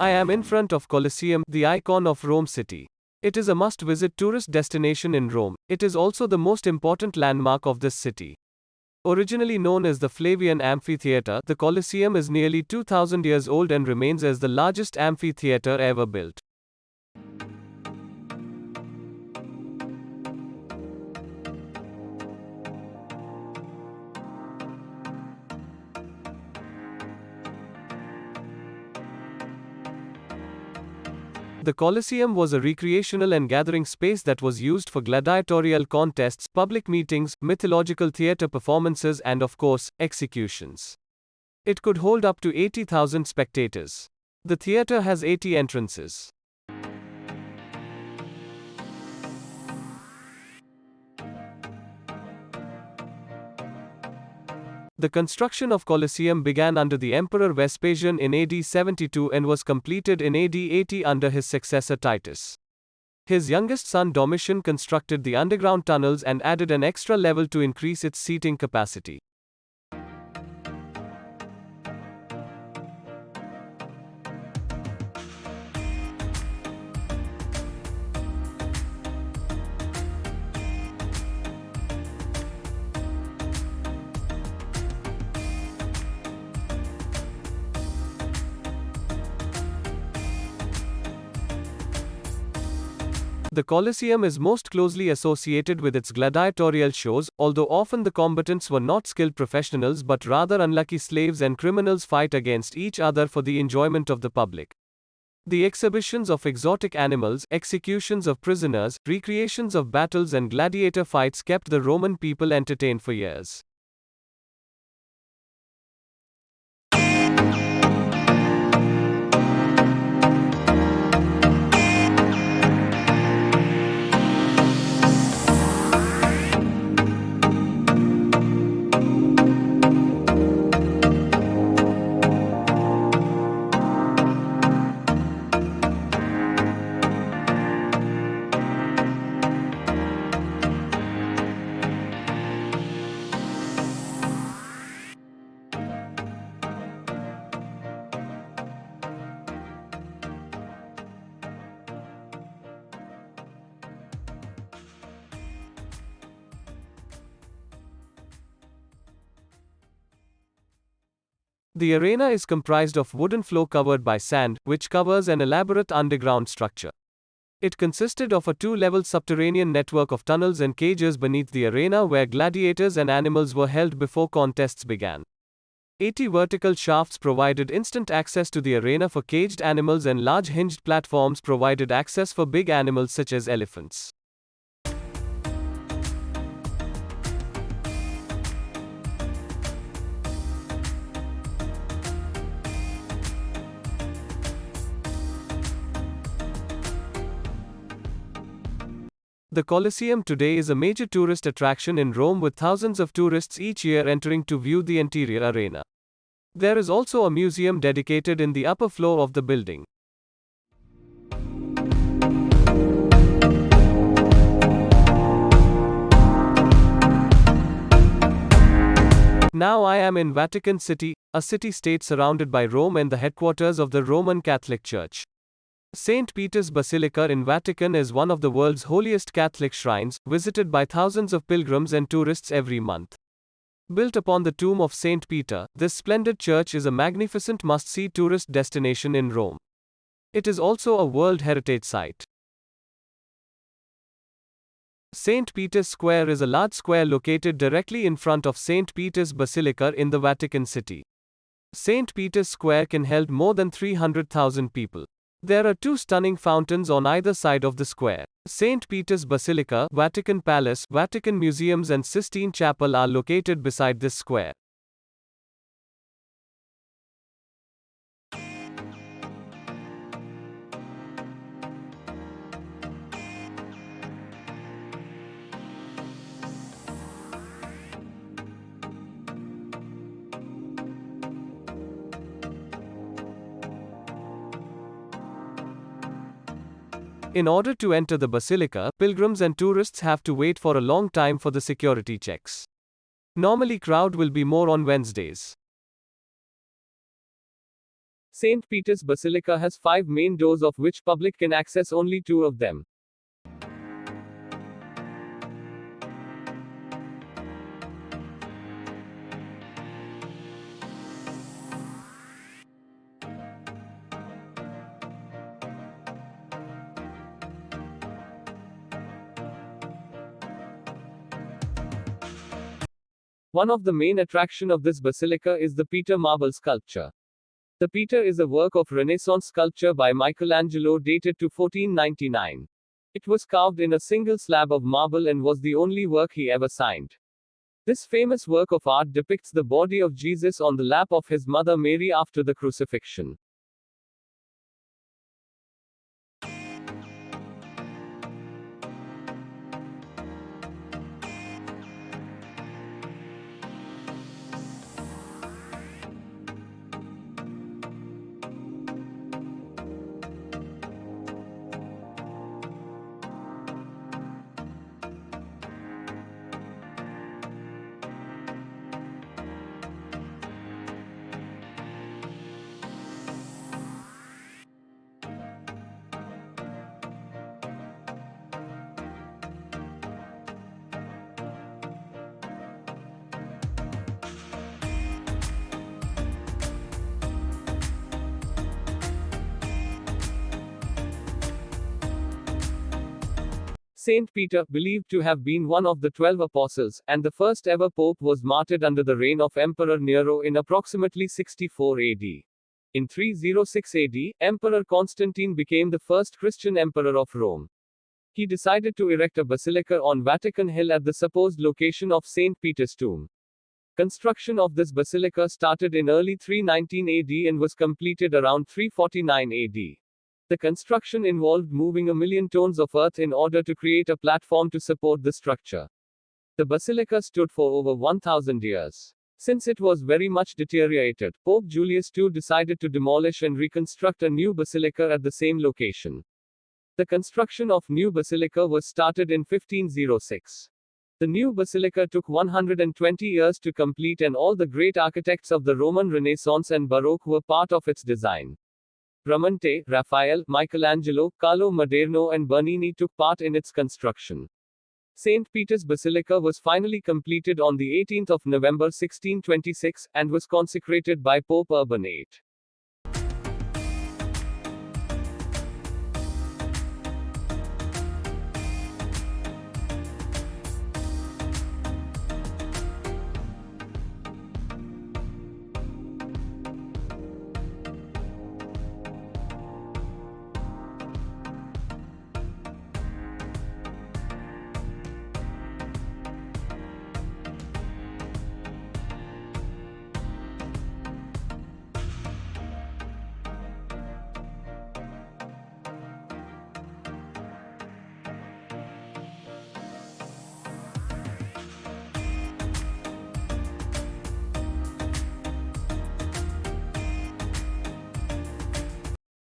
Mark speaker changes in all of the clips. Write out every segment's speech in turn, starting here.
Speaker 1: I am in front of Colosseum, the icon of Rome city. It is a must-visit tourist destination in Rome. It is also the most important landmark of this city. Originally known as the Flavian Amphitheatre, the Colosseum is nearly 2000 years old and remains as the largest amphitheatre ever built. The Colosseum was a recreational and gathering space that was used for gladiatorial contests, public meetings, mythological theatre performances, and of course, executions. It could hold up to 80,000 spectators. The theatre has 80 entrances. The construction of Colosseum began under the Emperor Vespasian in AD 72 and was completed in AD 80 under his successor Titus. His youngest son Domitian constructed the underground tunnels and added an extra level to increase its seating capacity. The Colosseum is most closely associated with its gladiatorial shows, although often the combatants were not skilled professionals but rather unlucky slaves and criminals fight against each other for the enjoyment of the public. The exhibitions of exotic animals, executions of prisoners, recreations of battles and gladiator fights kept the Roman people entertained for years. The arena is comprised of wooden floor covered by sand, which covers an elaborate underground structure. It consisted of a two-level subterranean network of tunnels and cages beneath the arena where gladiators and animals were held before contests began. 80 vertical shafts provided instant access to the arena for caged animals, and large hinged platforms provided access for big animals such as elephants. The Colosseum today is a major tourist attraction in Rome, with thousands of tourists each year entering to view the interior arena. There is also a museum dedicated in the upper floor of the building. Now I am in Vatican City, a city-state surrounded by Rome and the headquarters of the Roman Catholic Church. St. Peter's Basilica in Vatican is one of the world's holiest Catholic shrines, visited by thousands of pilgrims and tourists every month. Built upon the tomb of St. Peter, this splendid church is a magnificent must-see tourist destination in Rome. It is also a World Heritage Site. St. Peter's Square is a large square located directly in front of St. Peter's Basilica in the Vatican City. St. Peter's Square can hold more than 300,000 people. There are two stunning fountains on either side of the square. St. Peter's Basilica, Vatican Palace, Vatican Museums and Sistine Chapel are located beside this square. In order to enter the basilica, pilgrims and tourists have to wait for a long time for the security checks. Normally crowd will be more on Wednesdays. St. Peter's Basilica has 5 main doors, of which public can access only 2 of them. One of the main attractions of this basilica is the Peter marble sculpture. The Peter is a work of Renaissance sculpture by Michelangelo dated to 1499. It was carved in a single slab of marble and was the only work he ever signed. This famous work of art depicts the body of Jesus on the lap of his mother Mary after the crucifixion. Saint Peter, believed to have been one of the 12 apostles, and the first ever pope, was martyred under the reign of Emperor Nero in approximately 64 AD. In 306 AD, Emperor Constantine became the first Christian emperor of Rome. He decided to erect a basilica on Vatican Hill at the supposed location of Saint Peter's tomb. Construction of this basilica started in early 319 AD and was completed around 349 AD. The construction involved moving 1 million tons of earth in order to create a platform to support the structure. The basilica stood for over 1,000 years. Since it was very much deteriorated, Pope Julius II decided to demolish and reconstruct a new basilica at the same location. The construction of new basilica was started in 1506. The new basilica took 120 years to complete, and all the great architects of the Roman Renaissance and Baroque were part of its design. Bramante, Raphael, Michelangelo, Carlo Maderno and Bernini took part in its construction. St. Peter's Basilica was finally completed on the 18th of November 1626, and was consecrated by Pope Urban VIII.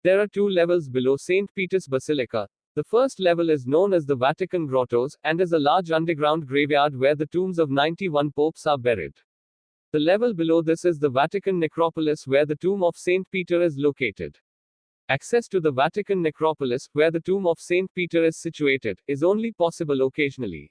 Speaker 1: There are 2 levels below St. Peter's Basilica. The first level is known as the Vatican Grottos, and is a large underground graveyard where the tombs of 91 popes are buried. The level below this is the Vatican Necropolis, where the tomb of St. Peter is located. Access to the Vatican Necropolis, where the tomb of St. Peter is situated, is only possible occasionally.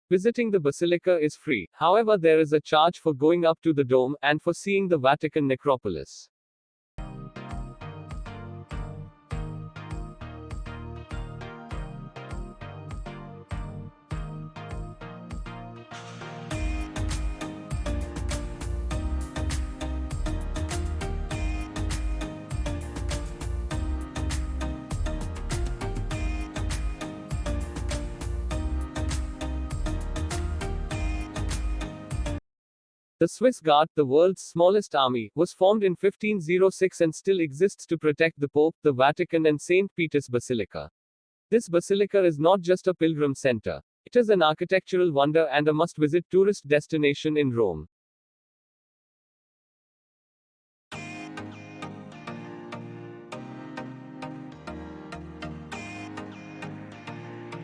Speaker 1: Visiting the basilica is free, however there is a charge for going up to the dome, and for seeing the Vatican necropolis. The Swiss Guard, the world's smallest army, was formed in 1506 and still exists to protect the Pope, the Vatican and St. Peter's Basilica. This basilica is not just a pilgrim center. It is an architectural wonder and a must visit tourist destination in Rome.